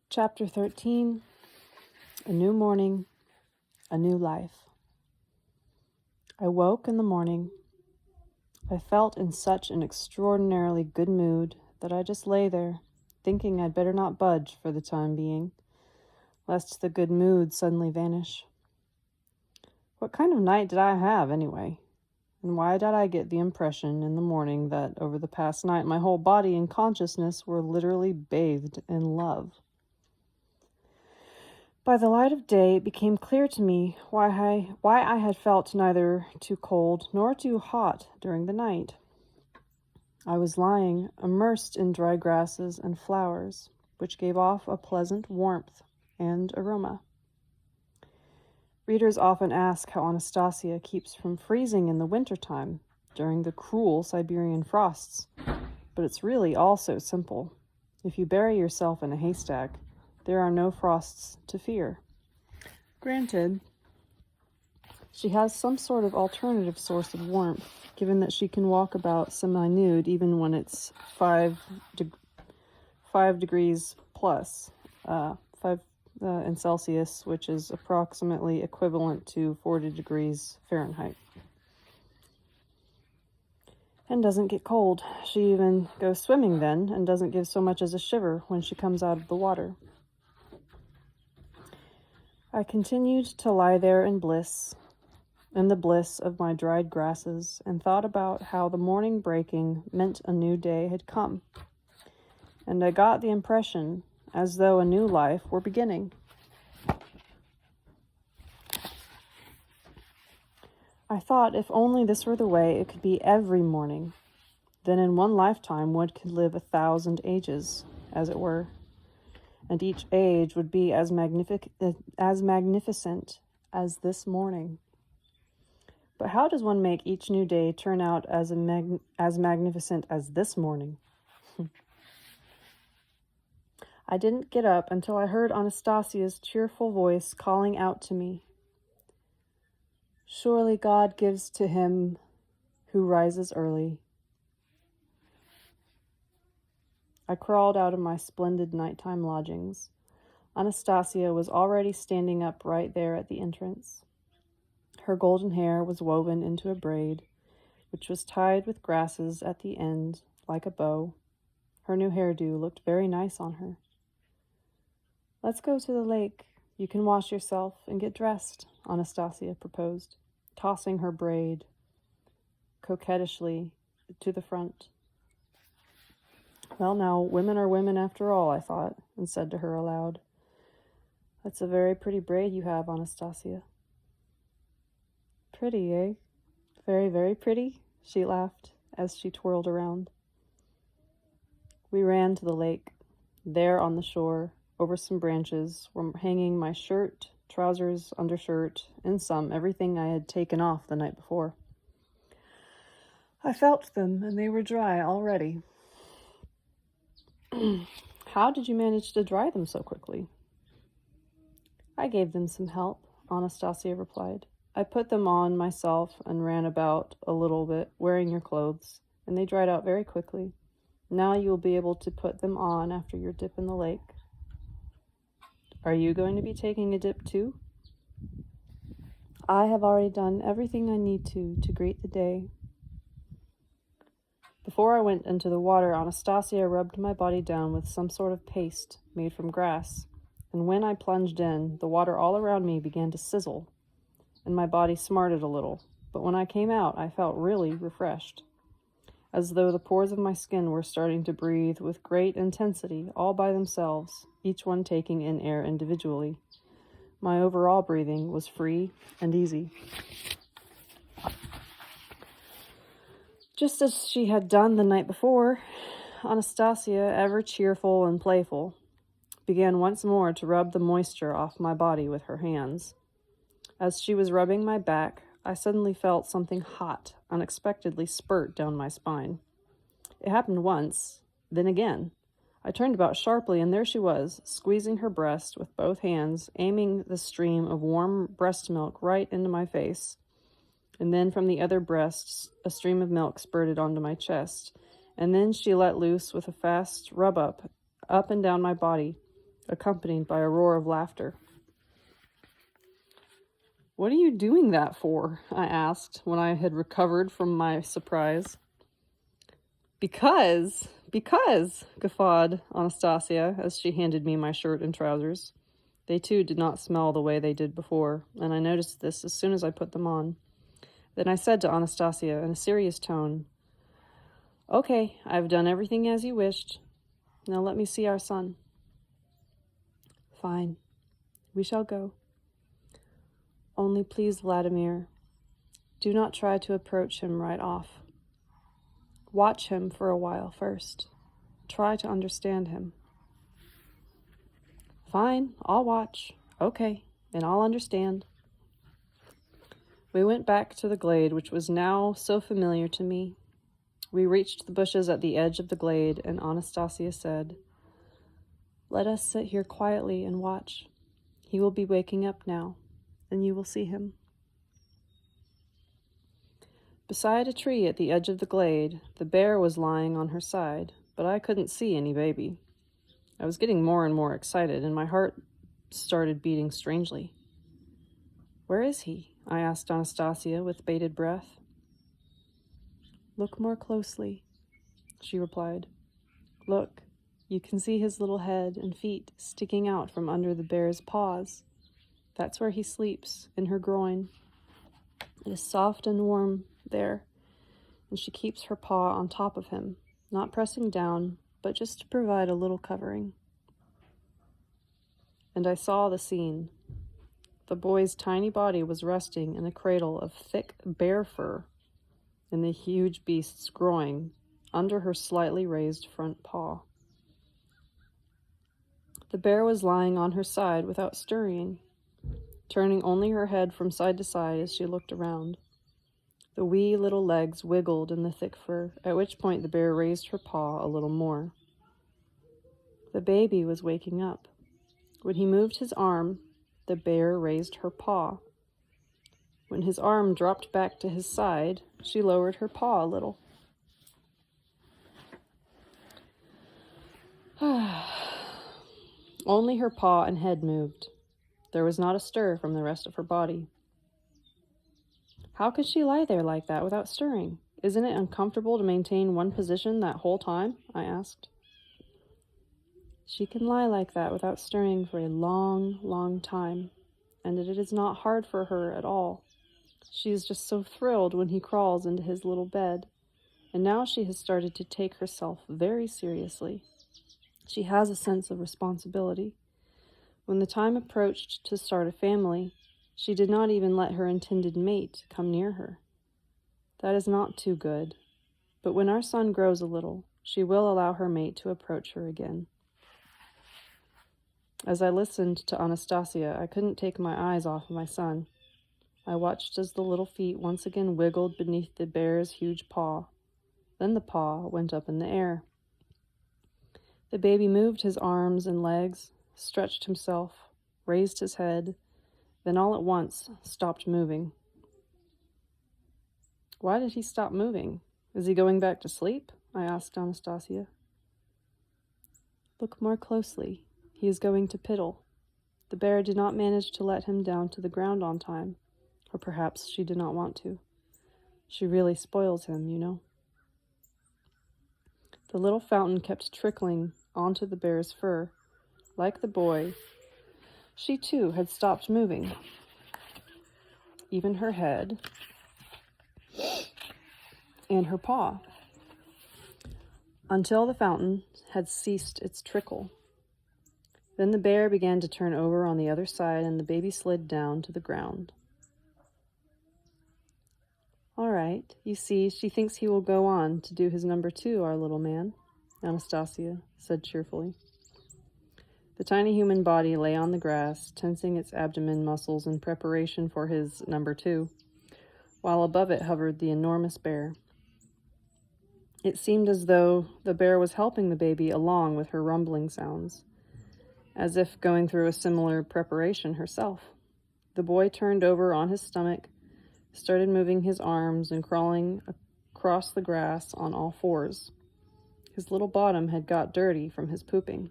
Chapter 13, A New Morning, A New Life. I woke in the morning. I felt in such an extraordinarily good mood that I just lay there, thinking I'd better not budge for the time being, lest the good mood suddenly vanish. What kind of night did I have, anyway? And why did I get the impression in the morning that over the past night my whole body and consciousness were literally bathed in love? By the light of day, it became clear to me why I had felt neither too cold nor too hot during the night. I was lying immersed in dry grasses and flowers, which gave off a pleasant warmth and aroma. Readers often ask how Anastasia keeps from freezing in the wintertime during the cruel Siberian frosts, but it's really all so simple. If you bury yourself in a haystack, there are no frosts to fear. Granted, she has some sort of alternative source of warmth, given that she can walk about semi-nude even when it's 5 degrees plus, 5 in Celsius, which is approximately equivalent to 40 degrees Fahrenheit. And doesn't get cold. She even goes swimming then and doesn't give so much as a shiver when she comes out of the water. I continued to lie there in bliss, in the bliss of my dried grasses, and thought about how the morning breaking meant a new day had come. And I got the impression as though a new life were beginning. I thought if only this were the way it could be every morning, then in one lifetime one could live 1,000 ages, as it were. And each age would be as magnificent as this morning. But how does one make each new day turn out as magnificent as this morning? I didn't get up until I heard Anastasia's cheerful voice calling out to me. Surely God gives to him who rises early. I crawled out of my splendid nighttime lodgings. Anastasia was already standing up right there at the entrance. Her golden hair was woven into a braid, which was tied with grasses at the end, like a bow. Her new hairdo looked very nice on her. Let's go to the lake. You can wash yourself and get dressed, Anastasia proposed, tossing her braid coquettishly to the front. Well, now, women are women after all, I thought, and said to her aloud. That's a very pretty braid you have, Anastasia. Pretty, eh? Very, very pretty, she laughed as she twirled around. We ran to the lake. There on the shore, over some branches, were hanging my shirt, trousers, undershirt, and everything I had taken off the night before. I felt them, and they were dry already. How did you manage to dry them so quickly? I gave them some help, Anastasia replied. I put them on myself and ran about a little bit, wearing your clothes, and they dried out very quickly. Now you will be able to put them on after your dip in the lake. Are you going to be taking a dip too? I have already done everything I need to greet the day. Before I went into the water, Anastasia rubbed my body down with some sort of paste made from grass, and when I plunged in, the water all around me began to sizzle, and my body smarted a little, but when I came out, I felt really refreshed, as though the pores of my skin were starting to breathe with great intensity all by themselves, each one taking in air individually. My overall breathing was free and easy. Just as she had done the night before, Anastasia, ever cheerful and playful, began once more to rub the moisture off my body with her hands. As she was rubbing my back, I suddenly felt something hot unexpectedly spurt down my spine. It happened once, then again. I turned about sharply, and there she was, squeezing her breast with both hands, aiming the stream of warm breast milk right into my face. And then from the other breast, a stream of milk spurted onto my chest, and then she let loose with a fast rub up and down my body, accompanied by a roar of laughter. "What are you doing that for?" I asked when I had recovered from my surprise. Because, guffawed Anastasia as she handed me my shirt and trousers. They too did not smell the way they did before, and I noticed this as soon as I put them on. Then I said to Anastasia in a serious tone, "Okay, I've done everything as you wished. Now let me see our son." "Fine, we shall go. Only please, Vladimir, do not try to approach him right off. Watch him for a while first. Try to understand him." "Fine, I'll watch. Okay, and I'll understand." We went back to the glade, which was now so familiar to me. We reached the bushes at the edge of the glade, and Anastasia said, "Let us sit here quietly and watch. He will be waking up now, and you will see him." Beside a tree at the edge of the glade, the bear was lying on her side, but I couldn't see any baby. I was getting more and more excited, and my heart started beating strangely. "Where is he?" I asked Anastasia with bated breath. "Look more closely," she replied. "Look, you can see his little head and feet sticking out from under the bear's paws. That's where he sleeps, in her groin. It is soft and warm there, and she keeps her paw on top of him, not pressing down, but just to provide a little covering." And I saw the scene. The boy's tiny body was resting in a cradle of thick bear fur in the huge beast's groin, under her slightly raised front paw. The bear was lying on her side without stirring, turning only her head from side to side as she looked around. The wee little legs wiggled in the thick fur, at which point the bear raised her paw a little more. The baby was waking up. When he moved his arm, the bear raised her paw. When his arm dropped back to his side, she lowered her paw a little. Only her paw and head moved. There was not a stir from the rest of her body. "How could she lie there like that without stirring? Isn't it uncomfortable to maintain one position that whole time?" I asked. "She can lie like that without stirring for a long, long time, and it is not hard for her at all. She is just so thrilled when he crawls into his little bed, and now she has started to take herself very seriously. She has a sense of responsibility. When the time approached to start a family, she did not even let her intended mate come near her. That is not too good, but when our son grows a little, she will allow her mate to approach her again." As I listened to Anastasia, I couldn't take my eyes off my son. I watched as the little feet once again wiggled beneath the bear's huge paw. Then the paw went up in the air. The baby moved his arms and legs, stretched himself, raised his head, then all at once stopped moving. "Why did he stop moving? Is he going back to sleep?" I asked Anastasia. "Look more closely. He is going to piddle. The bear did not manage to let him down to the ground on time, or perhaps she did not want to. She really spoils him, you know." The little fountain kept trickling onto the bear's fur. Like the boy, she too had stopped moving. Even her head and her paw, until the fountain had ceased its trickle. Then the bear began to turn over on the other side, and the baby slid down to the ground. "All right, you see, she thinks he will go on to do his number 2, our little man," Anastasia said cheerfully. The tiny human body lay on the grass, tensing its abdomen muscles in preparation for his number 2, while above it hovered the enormous bear. It seemed as though the bear was helping the baby along with her rumbling sounds, as if going through a similar preparation herself. The boy turned over on his stomach, started moving his arms and crawling across the grass on all fours. His little bottom had got dirty from his pooping.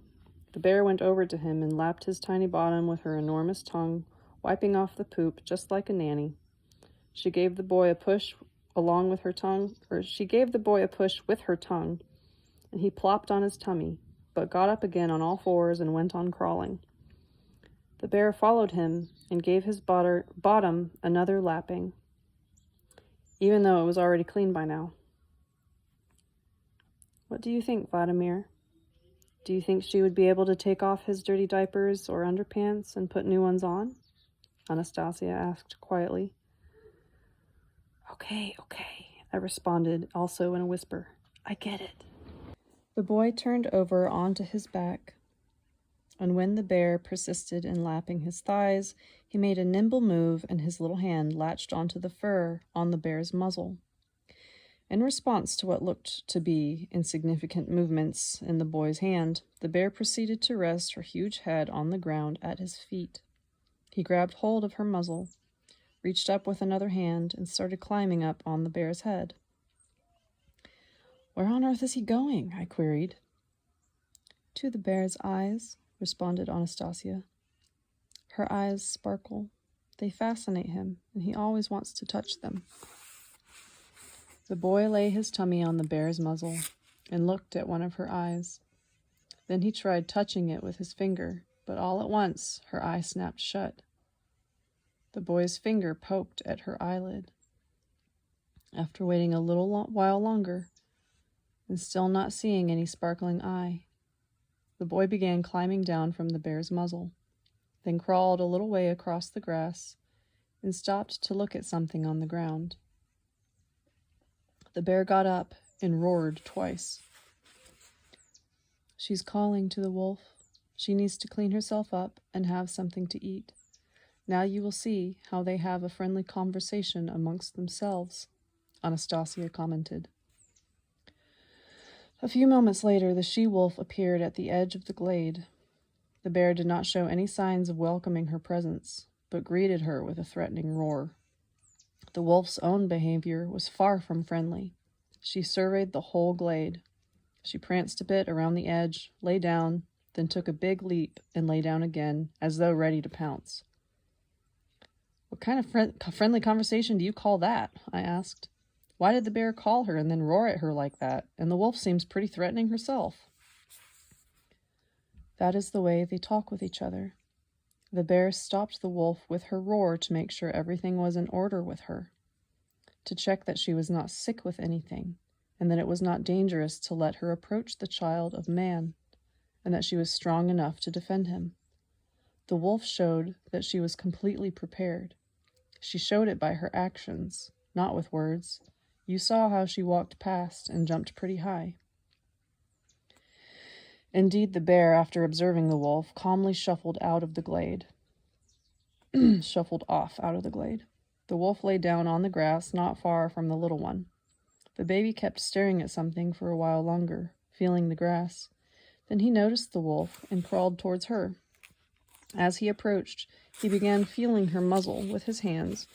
The bear went over to him and lapped his tiny bottom with her enormous tongue, wiping off the poop just like a nanny. She gave the boy a push with her tongue, and he plopped on his tummy, but got up again on all fours and went on crawling. The bear followed him and gave his bottom another lapping, even though it was already clean by now. What do you think, Vladimir? Do you think she would be able to take off his dirty diapers or underpants and put new ones on? Anastasia asked quietly. Okay, I responded, also in a whisper. I get it. The boy turned over onto his back, and when the bear persisted in lapping his thighs, he made a nimble move and his little hand latched onto the fur on the bear's muzzle. In response to what looked to be insignificant movements in the boy's hand, the bear proceeded to rest her huge head on the ground at his feet. He grabbed hold of her muzzle, reached up with another hand, and started climbing up on the bear's head. Where on earth is he going? I queried. To the bear's eyes, responded Anastasia. Her eyes sparkle. They fascinate him, and he always wants to touch them. The boy lay his tummy on the bear's muzzle and looked at one of her eyes. Then he tried touching it with his finger, but all at once her eye snapped shut. The boy's finger poked at her eyelid. After waiting a little while longer, and still not seeing any sparkling eye, the boy began climbing down from the bear's muzzle, then crawled a little way across the grass and stopped to look at something on the ground. The bear got up and roared twice. She's calling to the wolf. She needs to clean herself up and have something to eat. Now you will see how they have a friendly conversation amongst themselves, Anastasia commented. A few moments later, the she-wolf appeared at the edge of the glade. The bear did not show any signs of welcoming her presence, but greeted her with a threatening roar. The wolf's own behavior was far from friendly. She surveyed the whole glade. She pranced a bit around the edge, lay down, then took a big leap and lay down again, as though ready to pounce. What kind of friendly conversation do you call that? I asked. Why did the bear call her and then roar at her like that? And the wolf seems pretty threatening herself. That is the way they talk with each other. The bear stopped the wolf with her roar to make sure everything was in order with her, to check that she was not sick with anything, and that it was not dangerous to let her approach the child of man, and that she was strong enough to defend him. The wolf showed that she was completely prepared. She showed it by her actions, not with words. You saw how she walked past and jumped pretty high. Indeed, the bear, after observing the wolf, calmly shuffled off out of the glade. The wolf lay down on the grass not far from the little one. The baby kept staring at something for a while longer, feeling the grass. Then he noticed the wolf and crawled towards her. As he approached, he began feeling her muzzle with his hands,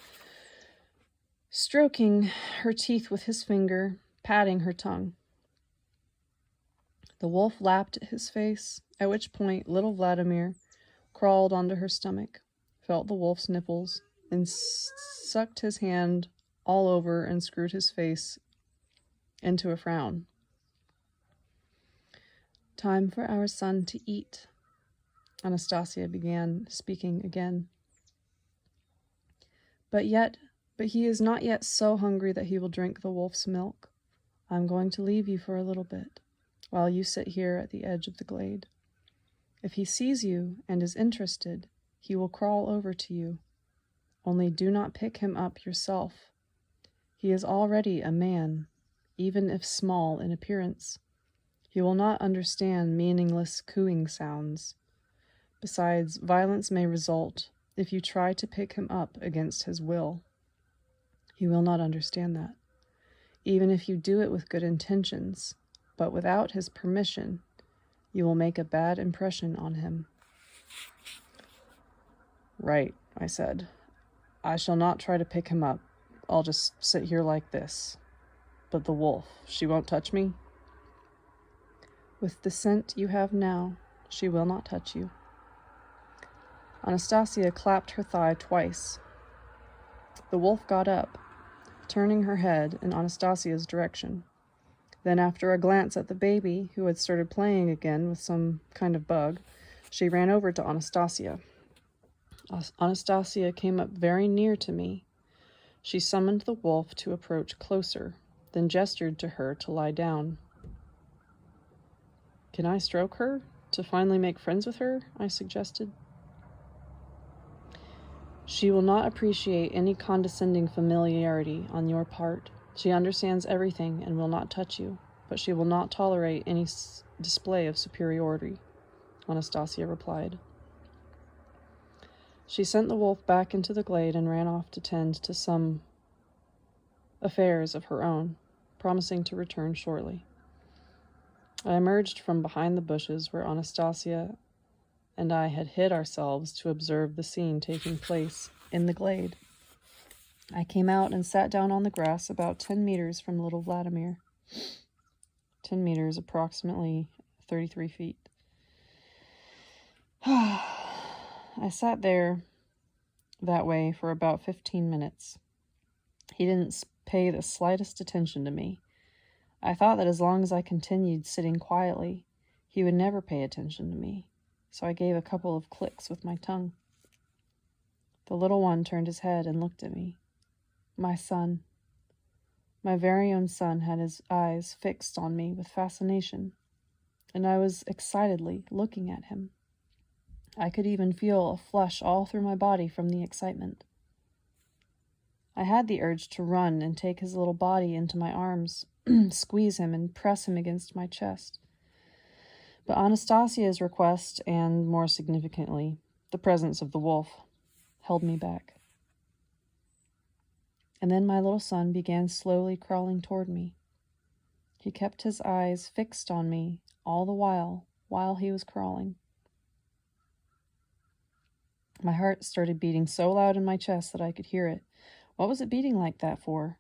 stroking her teeth with his finger, patting her tongue. The wolf lapped at his face, at which point little Vladimir crawled onto her stomach, felt the wolf's nipples, and sucked his hand all over and screwed his face into a frown. Time for our son to eat, Anastasia began speaking again. But he is not yet so hungry that he will drink the wolf's milk. I'm going to leave you for a little bit, while you sit here at the edge of the glade. If he sees you and is interested, he will crawl over to you. Only do not pick him up yourself. He is already a man, even if small in appearance. He will not understand meaningless cooing sounds. Besides, violence may result if you try to pick him up against his will. He will not understand that. Even if you do it with good intentions, but without his permission, you will make a bad impression on him. Right, I said. I shall not try to pick him up. I'll just sit here like this. But the wolf, she won't touch me? With the scent you have now, She will not touch you. Anastasia clapped her thigh twice. The wolf got up, turning her head in Anastasia's direction. Then, after a glance at the baby, who had started playing again with some kind of bug, she ran over to Anastasia. Anastasia came up very near to me. She summoned the wolf to approach closer, then gestured to her to lie down. "Can I stroke her, to finally make friends with her?" I suggested. "She will not appreciate any condescending familiarity on your part. She understands everything and will not touch you, but she will not tolerate any display of superiority," Anastasia replied. She sent the wolf back into the glade and ran off to tend to some affairs of her own, promising to return shortly. I emerged from behind the bushes where Anastasia and I had hid ourselves to observe the scene taking place in the glade. I came out and sat down on the grass about 10 meters from little Vladimir. 10 meters, approximately 33 feet. I sat there that way for about 15 minutes. He didn't pay the slightest attention to me. I thought that as long as I continued sitting quietly, he would never pay attention to me, so I gave a couple of clicks with my tongue. The little one turned his head and looked at me. My son, my very own son, had his eyes fixed on me with fascination, and I was excitedly looking at him. I could even feel a flush all through my body from the excitement. I had the urge to run and take his little body into my arms, squeeze him and press him against my chest. But Anastasia's request, and more significantly, the presence of the wolf, held me back. And then my little son began slowly crawling toward me. He kept his eyes fixed on me all the while he was crawling. My heart started beating so loud in my chest that I could hear it. What was it beating like that for?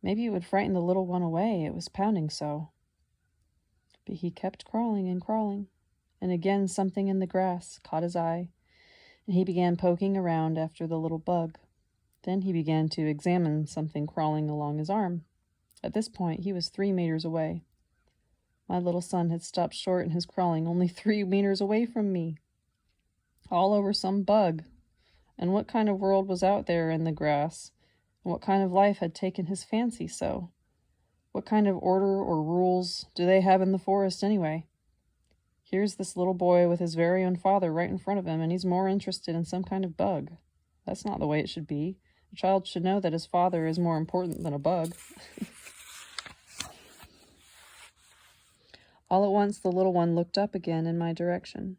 Maybe it would frighten the little one away, it was pounding so. But he kept crawling and crawling, and again something in the grass caught his eye, and he began poking around after the little bug. Then he began to examine something crawling along his arm. At this point, he was 3 meters away. My little son had stopped short in his crawling, only 3 meters away from me, all over some bug. And what kind of world was out there in the grass? And what kind of life had taken his fancy so? What kind of order or rules do they have in the forest anyway? Here's this little boy with his very own father right in front of him, and he's more interested in some kind of bug. That's not the way it should be. A child should know that his father is more important than a bug. All at once, the little one looked up again in my direction,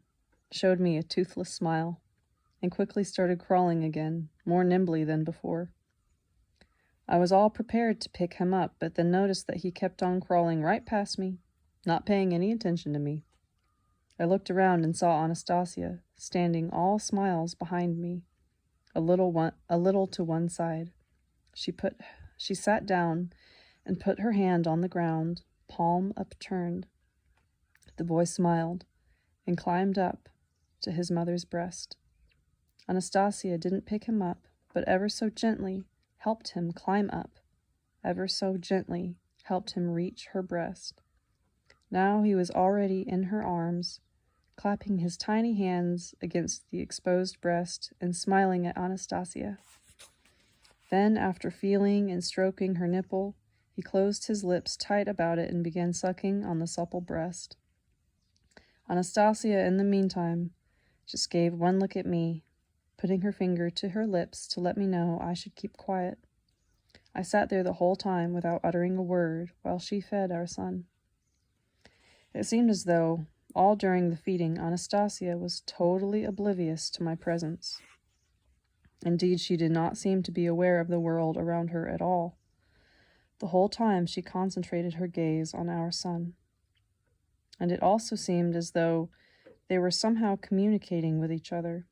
showed me a toothless smile, and quickly started crawling again, more nimbly than before. I was all prepared to pick him up, but then noticed that he kept on crawling right past me, not paying any attention to me. I looked around and saw Anastasia, standing all smiles behind me, a little to one side. She sat down and put her hand on the ground, palm upturned. The boy smiled and climbed up to his mother's breast. Anastasia didn't pick him up, but ever so gently helped him climb up, ever so gently helped him reach her breast. Now he was already in her arms, clapping his tiny hands against the exposed breast and smiling at Anastasia. Then, after feeling and stroking her nipple, he closed his lips tight about it and began sucking on the supple breast. Anastasia, in the meantime, just gave one look at me, putting her finger to her lips to let me know I should keep quiet. I sat there the whole time without uttering a word while she fed our son. It seemed as though, all during the feeding, Anastasia was totally oblivious to my presence. Indeed, she did not seem to be aware of the world around her at all. The whole time she concentrated her gaze on our son. And it also seemed as though they were somehow communicating with each other.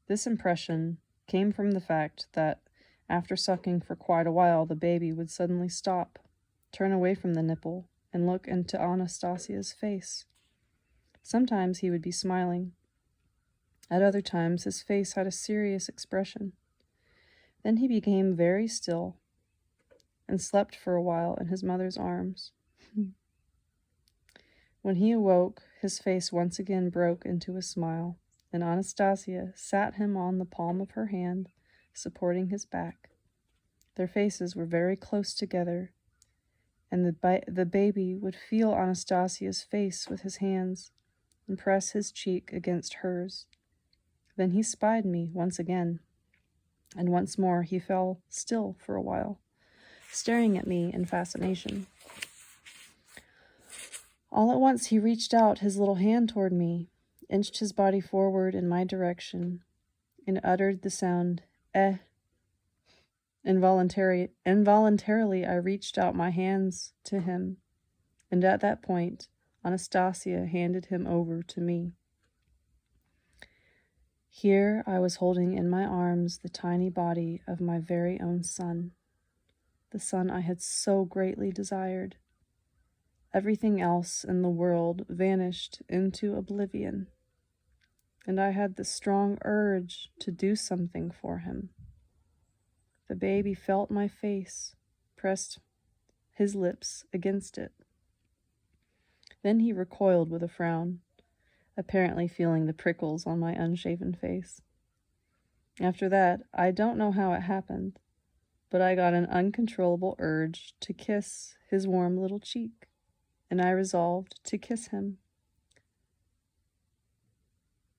This impression came from the fact that, after sucking for quite a while, the baby would suddenly stop, turn away from the nipple, and look into Anastasia's face. Sometimes he would be smiling. At other times, his face had a serious expression. Then he became very still and slept for a while in his mother's arms. When he awoke, his face once again broke into a smile, and Anastasia sat him on the palm of her hand, supporting his back. Their faces were very close together, and the baby would feel Anastasia's face with his hands and press his cheek against hers. Then he spied me once again, and once more he fell still for a while, staring at me in fascination. All at once he reached out his little hand toward me, inched his body forward in my direction, and uttered the sound, eh. Involuntarily, I reached out my hands to him, and at that point, Anastasia handed him over to me. Here I was holding in my arms the tiny body of my very own son, the son I had so greatly desired. Everything else in the world vanished into oblivion, and I had the strong urge to do something for him. The baby felt my face, pressed his lips against it. Then he recoiled with a frown, apparently feeling the prickles on my unshaven face. After that, I don't know how it happened, but I got an uncontrollable urge to kiss his warm little cheek, and I resolved to kiss him.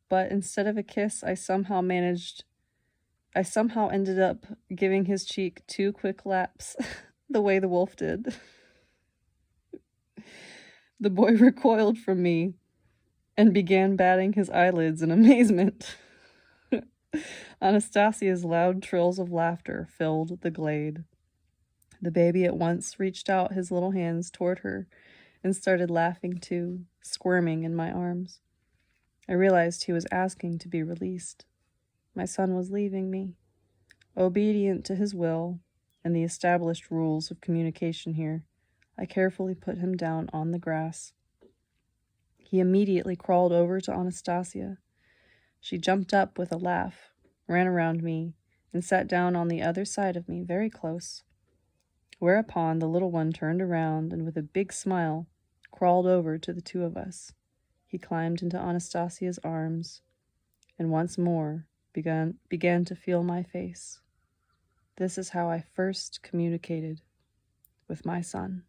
But instead of a kiss, I somehow ended up giving his cheek 2 quick laps, the way the wolf did. The boy recoiled from me and began batting his eyelids in amazement. Anastasia's loud trills of laughter filled the glade. The baby at once reached out his little hands toward her and started laughing too, squirming in my arms. I realized he was asking to be released. My son was leaving me. Obedient to his will and the established rules of communication here, I carefully put him down on the grass. He immediately crawled over to Anastasia. She jumped up with a laugh, ran around me, and sat down on the other side of me, very close. Whereupon the little one turned around and with a big smile crawled over to the 2 of us. He climbed into Anastasia's arms and once more began to feel my face. This is how I first communicated with my son.